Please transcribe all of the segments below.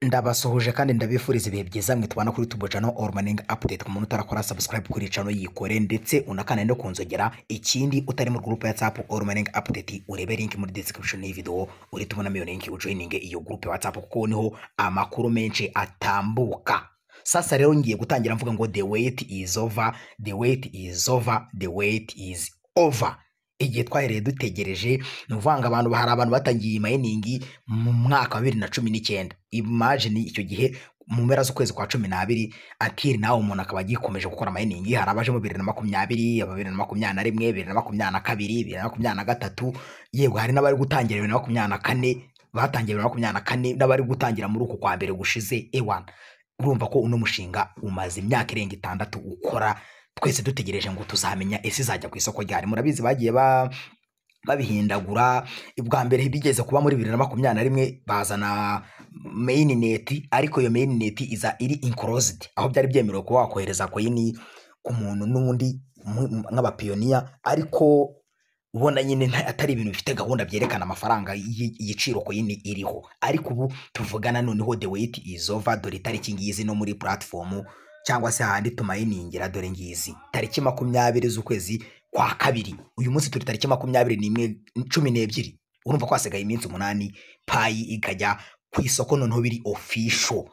Ndabasohoje kandi ndabifuriza ibihe byiza mwe tubana kuri YouTube channel All Morning Update. Ku muntu utarakora subscribe kuri channel yikore ndetse unakana no kunzogera. Ikindi utari mu group ya WhatsApp All Morning Update, urebe link muri description y'iyi video, uri tubona iyo link ujoininge iyo group ya WhatsApp kuko niho amakuru menshi atambuka. Sasa rero ngiye gutangira mvuga ngo the wait is over, the wait is over, the wait is over. Igihe twahereye dutegereje nuvanga abantu bahari abantu batangiye mining mu mwaka wa 2019. Imagine icyo gihe mu mpera z'ukwezi kwa 12 atiri nawe umuntu akaba agikomeje gukora mining. Hari abaje mu 2020, 2021, 2022, 2023, yego hari n'abari gutangira 2024, batangiye 2024 n'abari gutangira muri uko kwa mbere gushize ewan. Urumva ko uno mushinga umaze imyaka irenga 6 ukora. Twese dutegereje ngo tuzamenya ese izajya ku isoko ryari. Murabizi bagiye babihindagura. Ibwa mbere bigeze kuba muri 2021 bazana mainnet, ariko iyo mainnet iza iri enclosed, aho byari byemerewe kuba wakohereza coin ku muntu n'undi nk'abapioneer, ariko ubona nyine atari ibintu bifite gahunda byerekana amafaranga y'igiciro coin iriho. Ariko ubu tuvugana noneho the wait is over. Dore tariki ngizi no muri platform cyangwa se handi tumayiningira. Dore ngizi tariki 20 z'ukwezi kwa kabiri. Uyu munsi turi tariki 21 urumva ko hasigaye iminsi 8 payi ikajya ku isoko. Noneho biri official,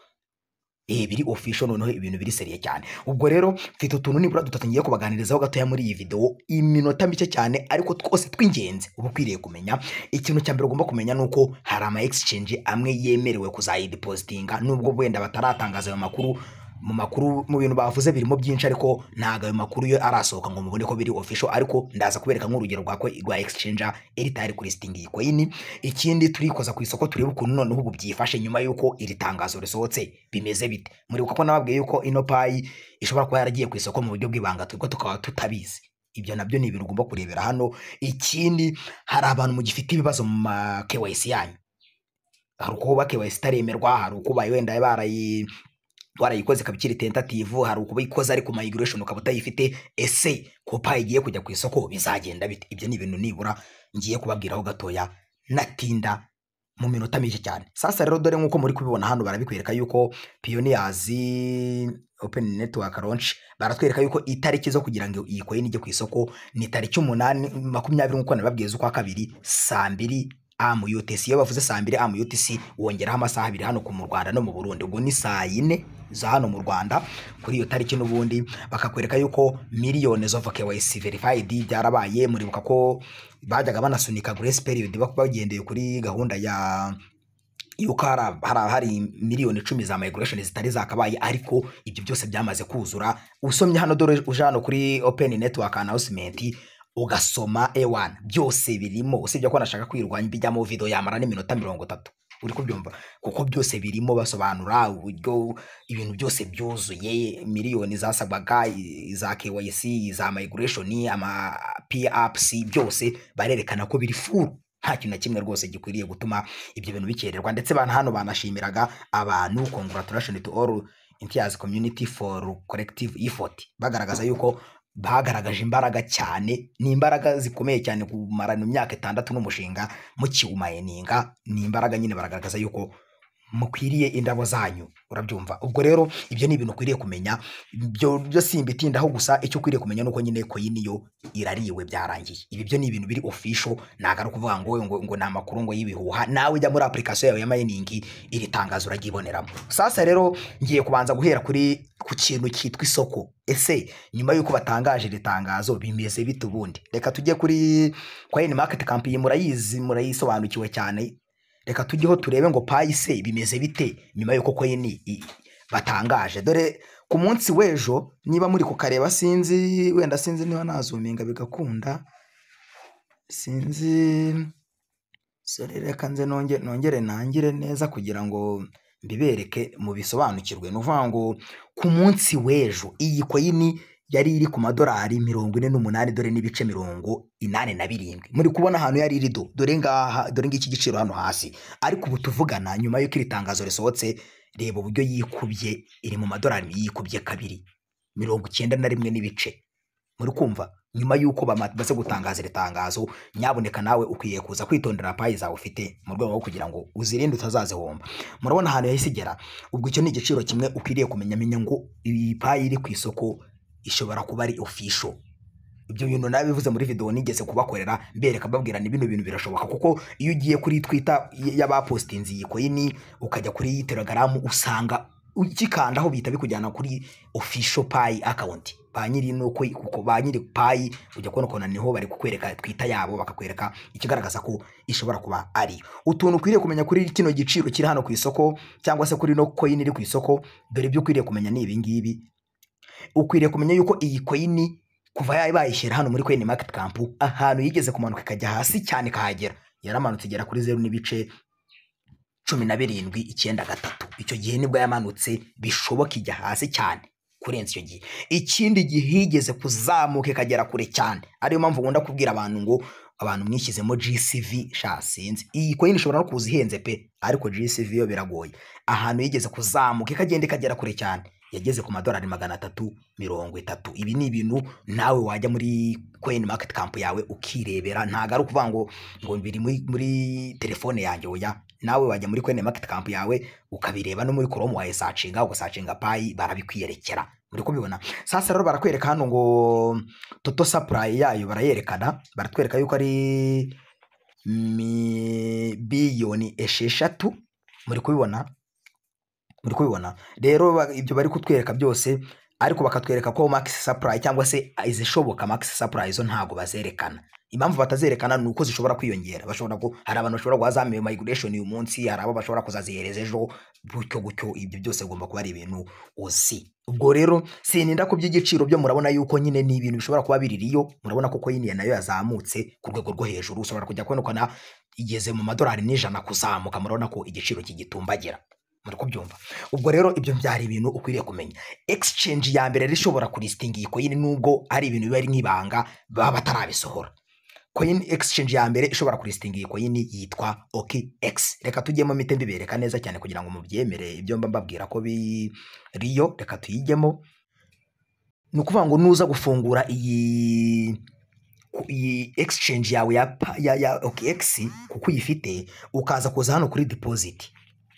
biri official, noneho ibintu biri seriye cyane. Ubwo rero mfite utuntu nibura dutangiye kubaganirizaho gatoya muri iyi video, iminota mike cyane ariko twose tw'ingenzi ubu kwiriye kumenya. Ikintu cya mbere ugomba kumenya nuko hari ama exchange amwe yemerewe kuzayidepositinga, nubwo wenda bataratangaza ayo makuru. Mu bintu bavuze birimo byinshi, ariko ntago ayo makuru yo arasohoka ngo mubone ko biri official. Ariko ndaza kubereka nk'urugero rwa exchange iri tayari kuri listing iyi coin. Ikindi turikoza ku isoko turebe ukuntu noneho ubu byifashe nyuma yuko iri tangazo risohotse bimeze bite. Muri uko nababwiye yuko ino payi ishobora kuba yaragiye ku isoko mu buryo bw'ibanga twiko tukaba tutabizi. Ibyo nabyo ni ibintu ugomba kurebera hano. Ikindi hari abantu mu gifite ibibazo mu KYC yanyu. Hari uko ba KYC taremerwa, hari uko wenda warayikoze kabikiri tentative, hari uko bayikoze ariko migration ukaba utayifite. Ese ko payi igiye kujya ku isoko bizagenda bite? Ibyo ni ibintu nibura ngiye kubabwiraho gatoya natinda mu minota mike cyane. Sasa rero dore nkuko muri kubibona hano barabikwereka yuko Pioneers Open Network launch, baratwereka yuko itariki zo kugira ngo iyi coin ijye ku isoko ni tariki 8/20 nkuko nababwiye z'ukwa kabiri saa 2 am UTC. Iyo bavuze saa 2 am UTC wongeraho amasaha 2 hano ku mu Rwanda no mu Burundi. Ubwo ni saa 4 za hano mu Rwanda kuri iyo tariki. N'ubundi bakakwereka yuko millions of KYC verified byarabaye. Muribuka ko bajyaga banasunika grace period bagendeye kuri gahunda ya yuko hari miliyoni 10 za migration zitari zakabaye, ariko ibyo byose byamaze kuzura. Usomye hano dore uje hano kuri Open Network announcement ugasoma A1 byose birimo, usibye ko nashaka kwirwanya bijyamo video yamara n'iminota 30. Uri kubyumva kuko byose birimo basobanura uburyo ibintu byose byuzuye. Miliyoni zasabwaga za KYC za migration ama PAPC byose barerekana ko biri full. Nta kintu na kimwe rwose gikwiriye gutuma ibyo bintu bikererwa. Ndetse bana hano banashimiraga abantu congratulations to all Imtiaz community for collective effort, bagaragaza yuko bagaragaje imbaraga cyane, ni imbaraga zikomeye cyane kumarana imyaka 6 n'umushinga mukiwumayininga. Ni imbaraga nyine baragaragaza yuko mukwiriye indabo zanyu. Urabyumva? Ubwo rero ibyo ni ibintu ukwiriye kumenya. Byo simbitindaho, gusa icyo ukwiriye kumenya nuko nyine coin yo irariwe byarangiye. Ibi byo ni ibintu biri official, nagaruka kuvuga ngo na makuru ngo yibihuha. Nawe ujya muri application yawe ya mining iri tangazo uragiboneramo. Sasa rero ngiye kubanza guhera kuri ku kintu cyitwa isoko. Ese nyuma yuko batangaje iri tangazo bimeze bite ubundi? Reka tujye kuri Coin Market Camp. Murayisobanukiwe cyane. Reka tujyeho turebe ngo payi se bimeze bite nyuma yuko coin batangaje. Dore ku munsi wejo, niba muri kukareba, sinzi niba nazuminga bigakunda, sinzi. Reka nze nongere nangire neza kugira ngo mbibereke mu bisobanukirwe. Nuvuga ngo ku munsi wejo iyi coin yari iri ku madolari 48 dore n'ibice 87. Muri kubona ahantu yari iri dore ngaha, dore ngiki giciro hano hasi. Ariko ubu tuvugana nyuma yuko iri tangazo risohotse, reba uburyo yikubye, iri mu madolari yikubye kabiri 91 n'ibice. Muri kumva nyuma y'uko bamaze gutangaza iri tangazo, nyaboneka nawe ukwiye kuza kwitondera payi zawe ufite mu rwego rwo kugira ngo uzirinde utazazihomba. Murabona ahantu yahise igera, ubwo icyo ni igiciro kimwe ukwiriye kumenya ngo iyi payi iri ku isoko ishobora kuba ari official. Ibyo bintu nabivuze muri video nigeze kubakorera mbereka babwira ni bino bintu birashoboka, kuko iyo ugiye kuri Twitter y'abapostinze iyi coin ukajya kuri Telegram usanga ukikandaho bita bikujyana kuri official payi account ba nyiri nuko kuko ba nyiri payi ujya kubona kona niho bari kukwereka Twitter yabo bakakwereka ikigaragaza ko ishobora kuba ari utuntu ukwiriye kumenya kuri kino giciro kiri hano ku isoko cyangwa se kuri no coin iri ku isoko. Dore ibyo ukwiriye kumenya ni ibi ngibi. Ukwiriye kumenya yuko iyi coin kuva bayishyira hano muri Coin Market Camp ahantu yigeze kumanuka ikajya hasi cyane kahagera, yaramanutse igera kuri 0.1793. Icyo gihe nibwo yamanutse bishoboka ijya hasi cyane kurenza icyo gihe. Ikindi gihe higeze kuzamuka ikagera kure cyane, ariyo mpamvu ngunda kubwira abantu ngo abantu mwishyizemo GCV sinzi iyi coin ishobora no kuza ihenze pe, ariko GCV yo biragoye. Ahantu yigeze kuzamuka ikagenda ikagera kure cyane, yageze ku madolari 330. Ibi ni ibintu nawe wajya muri Coin Market Camp yawe ukirebera, ntago ari ukuvuga ngo biri muri telefone yanjye. Oya, nawe wajya muri Coin Market Camp yawe ukabireba, no muri Chrome wayisacinga ugasacinga payi barabikwiyerekera. Muri kubibona sasa rero barakwereka hano ngo total supply yayo barayerekana, baratwereka yuko ari billion 6. Muri kubibona rero ibyo bari kutwereka byose, ariko bakatwereka ko max supply cyangwa se izishoboka max supply zo ntago bazerekana. Impamvu batazerekana nuko zishobora kwiyongera, bashobora ko hari abantu bashobora guhazamiye migration uyu munsi, hari abo bashobora kuzazihereza ejo, gutyo. Ibyo byose gomba kuba ari ibintu uzi. Ubwo rero sininda ku by'igiciro byo murabona yuko nyine ni ibintu bishobora kuba biririyo. Murabona ko coin nayo yazamutse ku rwego rwo hejuru, ushobora kujya kubona igeze mu madolari 100 kuzamuka. Murabona ko igiciro kigitumbagira, muri kubyumva. Ubwo rero ibyo byari ibintu ukwiriye kumenya. Exchange ya mbere rishobora kulistinga iyi coin nubwo ari ibintu biba ari nk'ibanga baba batarabisohora. Coin exchange ya mbere ishobora kulistinga iyi coin yitwa OKX. Reka tujyemo mite mbibereka neza cyane kugira ngo mubyemere ibyo mbabwira ko biriyo. Reka tuyijyemo. Nukuvuga ngo nuza gufungura iyi exchange yawe ya OKX kuko uyifite, ukaza kuza hano kuri deposit.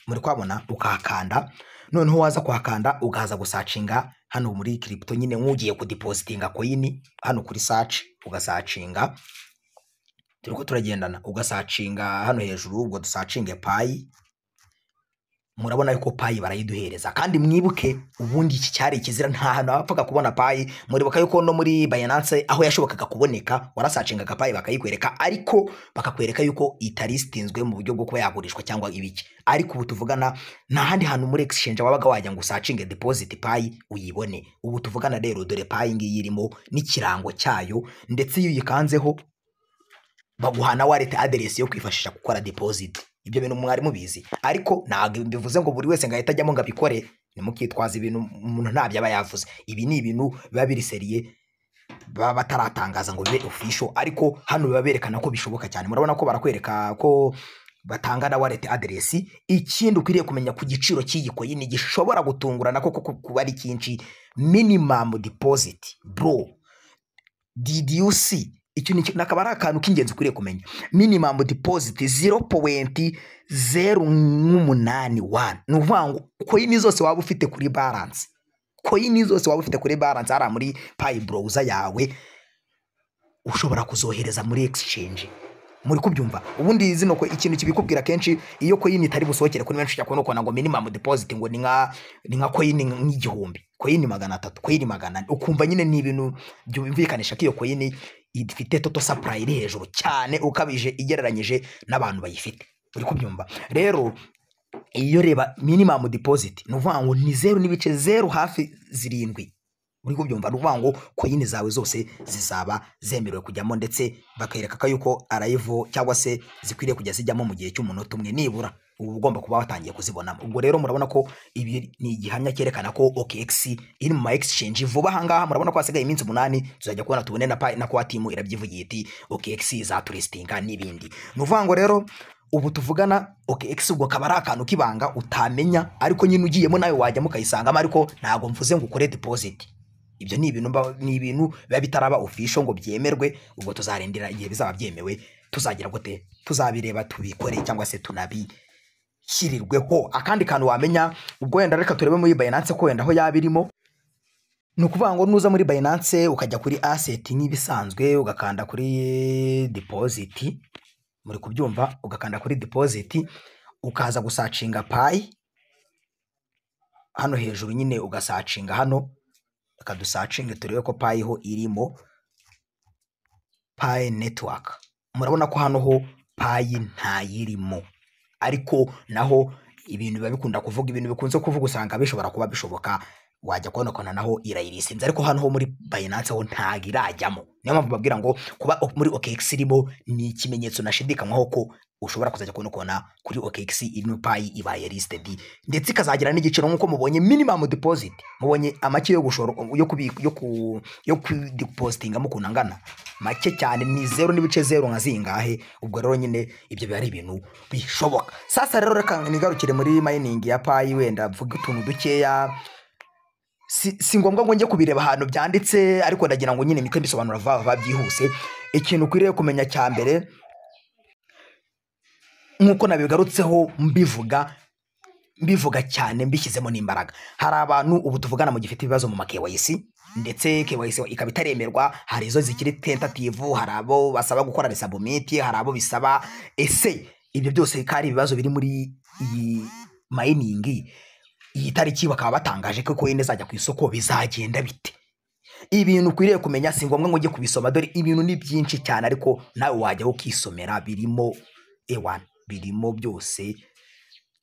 Muri kwabona ukahakanda, noneho waza kuhakanda ugaza gusacinga hano muri crypto nyine nk'ugiye kudepositinga coin. Hano kuri search ugasacinga, turiko turagendana, ugasacinga hano hejuru, ubwo dusacinge payi. Murabona yuko payi barayiduhereza, kandi mwibuke ubundi iki cyari ikizira, nta hantu bapfaga kubona payi. Muribuka yuko no muri Binance aho yashobokaga kuboneka warasacingaga payi bakayikwereka, ariko bakakwereka yuko itaristinzwe mu buryo bwo kuba yagurishwa cyangwa ibiki. Ariko ubu tuvugana nta handi hantu muri exchange wabaga wajya ngo usacinge deposit payi uyibone. Ubu tuvugana rero dore payi ngiyi irimo n'ikirango cyayo, ndetse iyo uyikanzeho baguhana wallet address yo kwifashisha gukora deposit. Ibyo bintu mwari mubizi, ariko ntabwo bivuze ngo buri wese ngahita ajyamo ngo abikore. Nimukitwaza ibintu umuntu ntabyo aba yavuze. Ibi ni ibintu biba biri seriye, baba bataratangaza ngo bibe official, ariko hano biba berekana ko bishoboka cyane. Murabona ko barakwereka ko batanga na wallet address. Ikindi ukwiriye kumenya ku giciro cy'iyi coin gishobora gutungurana koko kuba ari cyinshi. Minimum deposit bro, did you see? Icyo nakaba ari akantu k'ingenzi ukwiriye kumenya. Minimum deposit 0.081. Nuvuga ngo coin zose waba ufite kuri balance, ara muri Pi browser yawe ushobora kuzohereza muri exchange. Muri kubyumva ubundi zino ko ikintu kibikubwira kenshi, iyo coin itari busohokere kuri benshi cyakora uko ngo minimum deposit ngo ni nka coin nk'igihumbi, coin 300, coin 400. Ukumva nyine ni ibintu byumvikanisha ko iyo coin ifite total supply iri hejuru cyane ukabije igereranyije n'abantu bayifite. Uri kubyumva rero, iyo reba minimum deposit nuvuga ngo ni 0.0 hafi 7. Uri kubyumva nuvuga ngo coin zawe zose zizaba zemerewe kujyamo, ndetse bakereka yuko arrival cyangwa se zikwiriye kujya zijyamo mu gihe cy'umunota umwe nibura. Ubu ugomba kuba watangiye kuzibonamo. Ubwo rero murabona ko ibi ni igihamya cyerekana ko OKX iri mu exchange vuba. Ahangaha murabona ko hasigaye iminsi 8 tuzajya kubona tubone na kwa team irabyivugiye iti OKX izatulistinga n'ibindi. Nuvuga ngo rero ubu tuvugana OKX ubwo kabara akantu kibanga utamenya, ariko nyine ugiyemo nawe wajya mukayisangamo, ariko ntago mvuze ngo ukore deposit. ibyo ni ibintu biba bitaraba official ngo byemerwe, ubwo tuzarindira igihe bizaba byemewe, tuzagira gute tuzabireba tubikore cyangwa se tunabishyirirweho. Akandi kantu wamenya ubwo wenda reka turebe muri Binance ko wenda aho yabirimo, ni ukuvuga ngo nuza muri Binance ukajya kuri asset nk'ibisanzwe ugakanda kuri deposit, muri kubyumva, ugakanda kuri deposit ukaza gusacinga Pi hano hejuru nyine, ugasacinga hano, akadusacinga turebe ko Pi ho irimo Pi network. Murabona ko hano ho Pi ntayirimo, ariko naho ibintu biba bikunda kuvuga, ibintu bikunze kuvuga usanga bishobora kuba bishoboka, wajya kubona naho irayirisinze, ariko hano ho muri Binance ho ntago irajyamo. Niyo mpamvu babwira ngo kuba muri OKX irimo ni ikimenyetso nashidikanywaho ko ushobora kuzajya kubona kuri OKX ino Pi ibaye listed, ndetse ikazagira n'igiciro nk'uko mubonye minimum deposit, mubonye amake yo gushora yo kudepositinga mu kunangana make cyane ni 0.0 nka zingahe. Ubwo rero nyine ibyo biba ari ibintu bishoboka. Sasa rero reka nigarukire muri mining ya Pi, wenda mvuga utuntu dukeya, si ngombwa ngo njye kubireba ahantu byanditse, ariko ndagira ngo nyine mpite mbisobanura vuba byihuse. Ikintu ukwiriye kumenya cya mbere, nk'uko nabigarutseho mbivuga cyane mbishyizemo n'imbaraga, hari abantu ubu tuvugana mu gifite ibibazo mu ma KYC, ndetse KYC ikaba itaremerwa, hari izo zikiri tentative, hari abo basaba gukora resubmit, hari abo bisaba ese. Ibyo byose kari ibibazo biri muri iyi mining. Iyi tariki bakaba batangaje ko coin izajya ku isoko, bizagenda bite? Ibintu ukwiriye kumenya, si ngombwa ngo ujye kubisoma, dore ibintu ni byinshi cyane, ariko nawe wajyaho ukisomera, birimo ewan, birimo byose,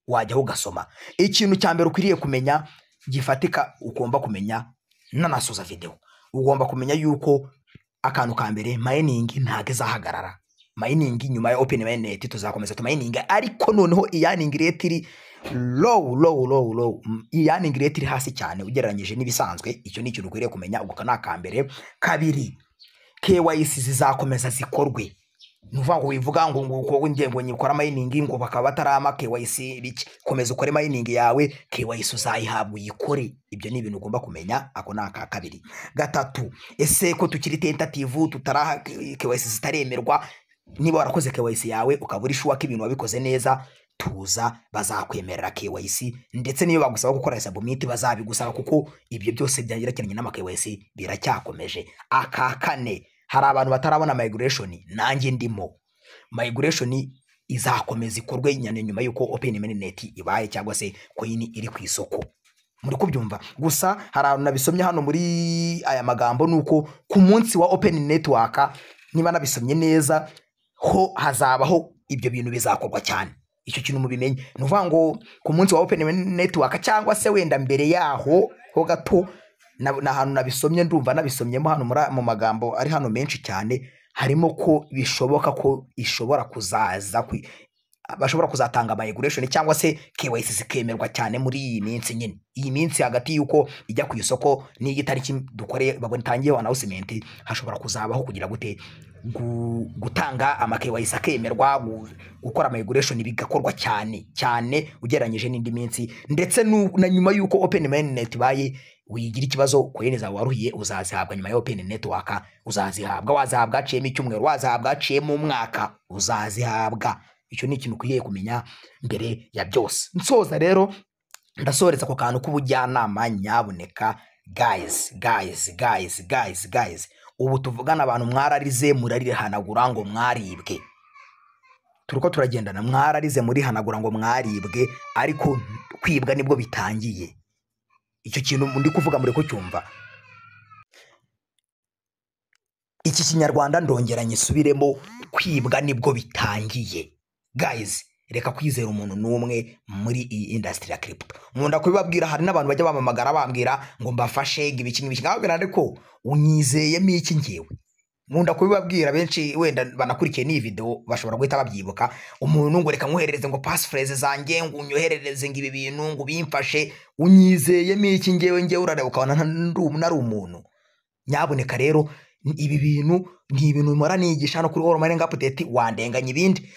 wajyaho ugasoma. Ikintu cya mbere ukwiriye kumenya gifatika, ugomba kumenya nanasoza video, ugomba kumenya yuko akantu ka mbere, mining ntago izahagarara. Mining nyuma ya open mainnet tuzakomeza mining, ariko noneho iyaning rate iri low, iyaning rate iri hasi cyane ugereranyije n'ibisanzwe. Icyo ni ikintu ukwiriye kumenya, ubwo kana ka mbere. Kabiri, KYC zizakomeza zikorwe. Nuvuga ngo wivuga ngo ngengo nyikora mining ngo bakaba batarama KYC biki, komeza ukore mining yawe, KYC uzayihabwa uyikore. Ibyo ni ibintu ugomba kumenya, ako naka kabiri. Gatatu, ese ko tukiri tentative tutaraha KYC zitaremerwa, niba warakoze KYC yawe ukabura ishuwa ko ibintu wabikoze neza, tuza bazakwemerera KYC, ndetse niyo bagusaba gukora resubmit bazabigusaba, kuko ibyo byose byangerekeranye n'ama KYC biracyakomeje. Aka kane, hari abantu batarabona migration, nanjye ndimo. Migration izakomeza ikorwe nyuma yuko open mainnet ibaye cyangwa se coin iri ku isoko. Muri kubyumva, gusa hari abantu nabisomye hano muri aya magambo, nuko ku munsi wa open network, niba nabisomye neza, ho hazabaho ibyo bintu bizakorwa cyane. Icyo kintu mubimenye, nuvuga ngo ku munsi wa open network cyangwa se wenda mbere yaho ho gato, na hano nabisomye, ndumva nabisomyemo hano mu magambo ari hano menshi cyane, harimo ko bishoboka ko ishobora kuzaza bashobora kuzatanga migration cyangwa se KYC zikemerwa cyane muri iyi minsi nyine. Iyi minsi hagati yuko ijya ku isoko n'iyi tariki dukore babone tangiye announcement, hashobora kuzabaho kugira gute gutanga ama KYC akemerwa, gukora migration bigakorwa cyane ugereranyije n'indi minsi. Ndetse na nyuma yuko open mainnet baye, wigira ikibazo coin zawe waruhiye uzazihabwa nyuma ya open network, uzazihabwa, wazahabwa ciyemo icyumweru, wazahabwa ciyemo umwaka, uzazihabwa. Icyo ni ikintu ukwiye kumenya mbere ya byose. Nsoza rero ndasoreza ku kantu k'ubujyanama, nyabuneka guys, ubu tuvugana abantu mwararize murarihanagura ngo mwaribwe, turuko turagendana, mwararize muri hanagura ngo mwaribwe, ariko kwibwa nibwo bitangiye. Icyo kintu ndi kuvuga muri ko cyumva, iki kinyarwanda ndongera nyisubiremo, kwibwa nibwo bitangiye. Guys, reka kwizera umuntu n'umwe muri iyi industry ya crypto. Nkunda kubibabwira, hari n'abantu bajya bamamagara bambwira ngo mbafashe ibiki ngabwira, ariko unyizeyemo iki ngewe? Nkunda kubibabwira, benshi wenda banakurikiye n'iyi video bashobora guhita babyibuka. Umuntu ngo reka nkoherereze ngo passphrase zanjye, ngo unyoherereze ngo ibi bintu ngo bimfashe, unyizeyemo iki ngewe urareba ukabona nari umuntu. Nyabuneka rero, ibi bintu ni ibintu mpora nigisha no kuri All Mining Update, wandenganya ibindi.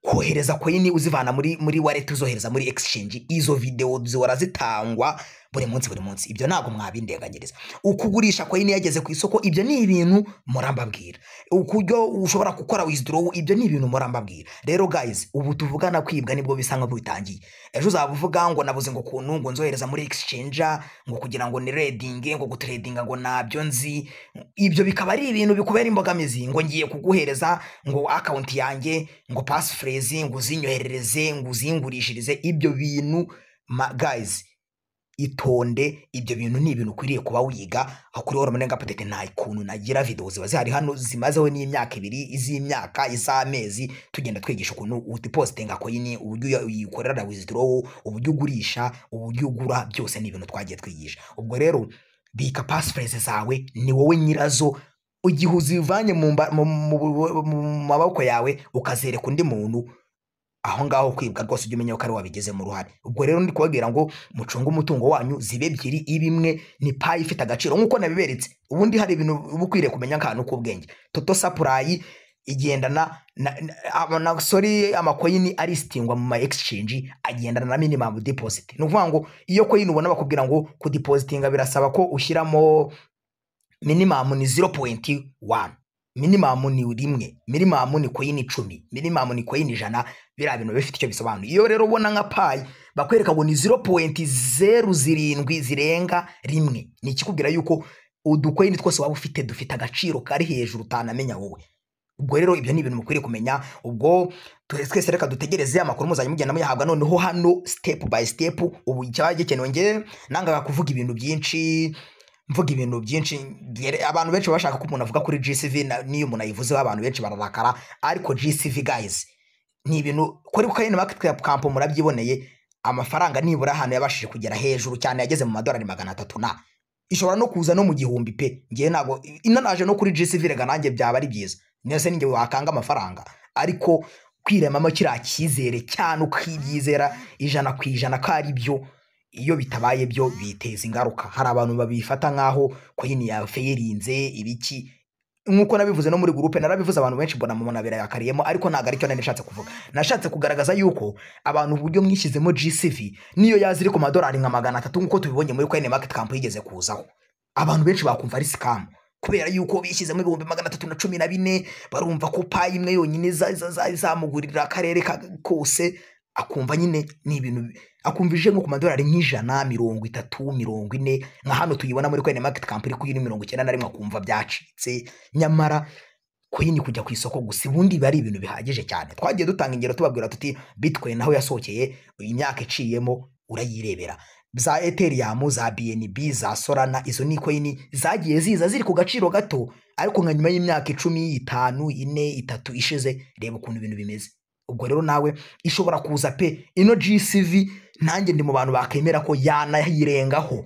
Kohereza coin uzivana muri wallet uzohereza muri exchange, izo video zihora zitangwa buri munsi. Ibyo ntabwo mwabindenganyiriza. Ukugurisha coin yageze ku isoko, ibyo ni ibintu murambabwira. Ukuryo ushobora gukora withdraw, ibyo ni ibintu murambabwira. Rero guys, ubu tuvugana kwibwa nibwo bisa nka bitangiye. Ejo uzavuga ngo nabuze ngo kuntu ngo nzohereza muri exchange ngo kugira ngo ni trading ngo gutradinga ngo nabyo nzi, ibyo bikaba ari ibintu bikubera imbogamizi. Ngo ngiye kuguhereza ngo account yanjye ngo passphrase ngo uzinyoherereze ngo uzingurishirize, ibyo bintu guys itonde. Ibyo bintu ni ibintu ukwiriye kuba wiga. Aho kuri Oro Munenga Update nta ikuntu nagira video ziba zihari hano zimazeho n'imyaka 2 iz'imyaka iz'amezi tugenda twigisha ukuntu utipostinga coin, uburyo uyikorera withdraw, uburyo ugurisha, uburyo ugura, byose ni ibintu twagiye twigisha. Ubwo rero bika passphrase zawe, ni wowe nyirazo. Igihe uzivanye mu maboko yawe ukazereka undi muntu, aho ngaho kwibwa rwose ujye umenya ko ari wabigeze mu ruhare. Ubwo rero ndi kubabwira ngo mucunge umutungo wanyu, zibe ebyiri, ibimwe ni payi ifite agaciro nkuko nabiberetse. Ubundi hari ibintu ubukwiriye kumenya akantu k'ubwenge. Toto supply igendana amacoin ari listingwa mu exchange agendana na minimum deposit. Ni ukuvuga ngo iyo coin ubona bakubwira ngo kudepositinga birasaba ko ushyiramo minimum ni 0.1, minimum ni 1, minimum ni coin 10, minimum ni coin 100. Bira bintu bifite icyo bisobanuye. Iyo rero ubona nka payi bakwereka ngo ni 0.07 zirenga rimwe, ni ikikubwira yuko uducoin twose waba ufite dufite agaciro kari hejuru utanamenya wowe. Ubwo rero ibyo ni ibintu mukwiriye kumenya. Ubwo twese reka dutegereze amakuru muzanye mugenda muyahabwa noneho hano step by step. Ubu icyaje gikenewe nge nanga kuvuga ibintu byinshi, mvuga ibintu byinshi. Abantu benshi bashaka ko umuntu avuga kuri GCV, niyo umuntu ayivuze abantu benshi bararakara, ariko GCV guys ni ibintu kuri coin market cap murabyiboneye. Amafaranga nibura hano yabashije kugera hejuru cyane, yageze mu madolari 300 na ishobora no kuza no mu gihumbi pe. Ngiye nago inanaje no kuri GCV rega nanjye byaba ari byiza, nese ninjye wakanga amafaranga. Ariko kwiremamo kira cyizere cyane ukibyizera 100% ko ari byo, iyo bitabaye byo biteza ingaruka. Hari abantu babifata nkaho coin ya feirinze ibiki, nkuko nabivuze no muri groupe narabivuze. Abantu benshi mbona mu nabera yakariyemo, ariko naga aricyo nashatse kuvuga. Nashatse kugaragaza yuko abantu uburyo mwishyizemo GCV niyo yaziri ku madolari nka 300 nkuko tubibonye muri coin market camp yigeze kuzaho, abantu benshi bakumva ari scam kubera yuko bishyizemo 314 barumva ko payi imwe yonyine zamugurira akarere kose, akumva nyine ni ibintu akumvije nko ku madolari nk'ijana 30 40 nka hano tuyibona muri coin market camp iri kuri 91 akumva byacitse. Nyamara coin kujya ku isoko gusa ubundi bari ibintu bihagije cyane. Twagiye dutanga ingero tubabwira tuti Bitcoin naho yasohokeye imyaka iciyemo urayirebera. Za Ethereum, za BNB, za Solana, izo ni coin zagiye ziza ziri ku gaciro gato, ariko nka nyuma y'imyaka 10 5 4 3 ishize reba ukuntu ibintu bimeze. Ubwo rero nawe ishobora kuza pe. Ino GCV nanjye ndi mu bantu bakemera ko yanayirengaho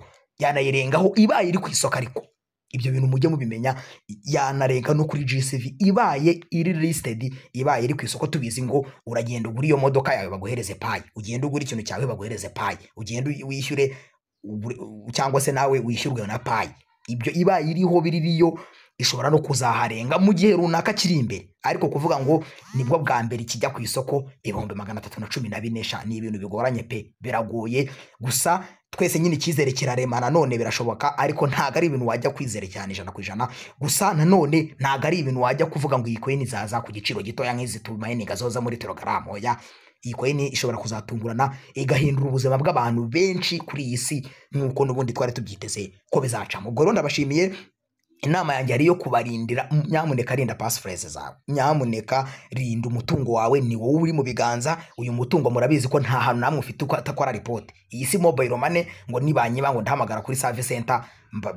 ibaye iri ku isoko. Ariko ibyo bintu mujye mubimenya, yanarenga no kuri GCV ibaye iri listed, ibaye iri ku isoko. Tubizi ngo uragenda ugura iyo modoka yawe baguhereze payi, ugenda ugura ikintu cyawe baguhereze payi, ugenda wishyure cyangwa se nawe wishyurwe na payi. Ibyo ibaye iriho biririyo ishobora no kuzaharenga mu gihe runaka kiri imbere. Ariko kuvuga ngo nibwo bwa mbere kijya ku isoko 314 ni ibintu bigoranye pe, biragoye. Gusa twese nyine ikizere kiraremana, none birashoboka, ariko ntago ari ibintu wajya kwizere cyane 100%. Gusa nanone ntago ari ibintu wajya kuvuga ngo iyi coin zaza ku giciro gitoya nk'izi tumayininga zoza muri Telegram. Oya, iyi coin ishobora kuzatungurana igahindura ubuzima bw'abantu benshi kuri iyi si, nkuko nubundi twari tubyiteze ko bizacamo. Ubwo rero ndabashimiye. Inama yanjye ari yo kubarindira, nyamuneka rinda passphrase zawe, nyamuneka rinda umutungo wawe, ni wowe uri mu biganza. Uyu mutungo murabizi ko nta hantu namwe ufite uko atakora report. Iyi si mobile money ngo nibanyiba ngo ndahamagara kuri service center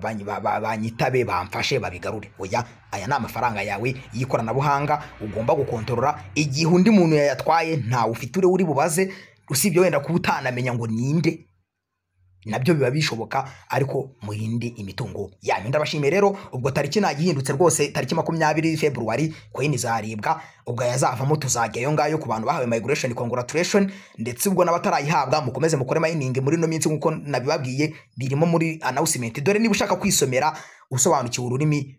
banyitabe bamfashe babigarure. Oya, aya ni amafaranga yawe y'ikoranabuhanga ugomba gukontorora. Igihe undi muntu yayatwaye nta ufite uri bubaze, usibye wenda kubutanamenya ngo ninde, nabyo biba bishoboka. Ariko muhinde imitungo yanyu. Ndabashimiye rero. Ubwo tariki nagihindutse rwose, tariki 20 February coin zaribwa. Ubwo yazavamo tuzajyayo ngayo ku bantu bahawe migration, congratulation. Ndetse ubwo nabatarayihabwa mukomeze mukore mining muri no minsi nkuko nabibabwiye, birimo muri announcement. Dore niba ushaka kwisomera usobanukiwe ururimi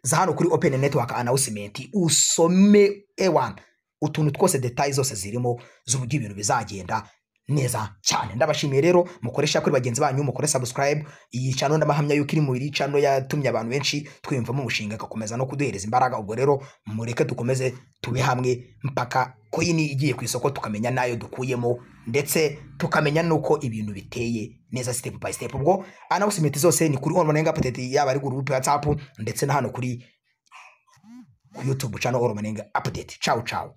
za hano kuri Open Network announcement, usome utuntu twose details zose zirimo z'uburyo ibintu bizagenda, neza cyane. Ndabashimiye rero, mukoresha kuri bagenzi banyu, mukore subscribe. Iyi channel ndamahamya yuko iri muri channel yatumye abantu benshi twiyumvamo umushinga agakomeza no kuduhereza imbaraga. Ubwo rero mureke dukomeze tube hamwe mpaka coin igiye ku isoko, tukamenya nayo dukuyemo, ndetse tukamenya nuko ibintu biteye neza step by step. Ubwo announcement zose ni kuri Oromanenga Update, yaba ari group WhatsApp ndetse na hano kuri YouTube channel Oromanenga Update. Ciao ciao.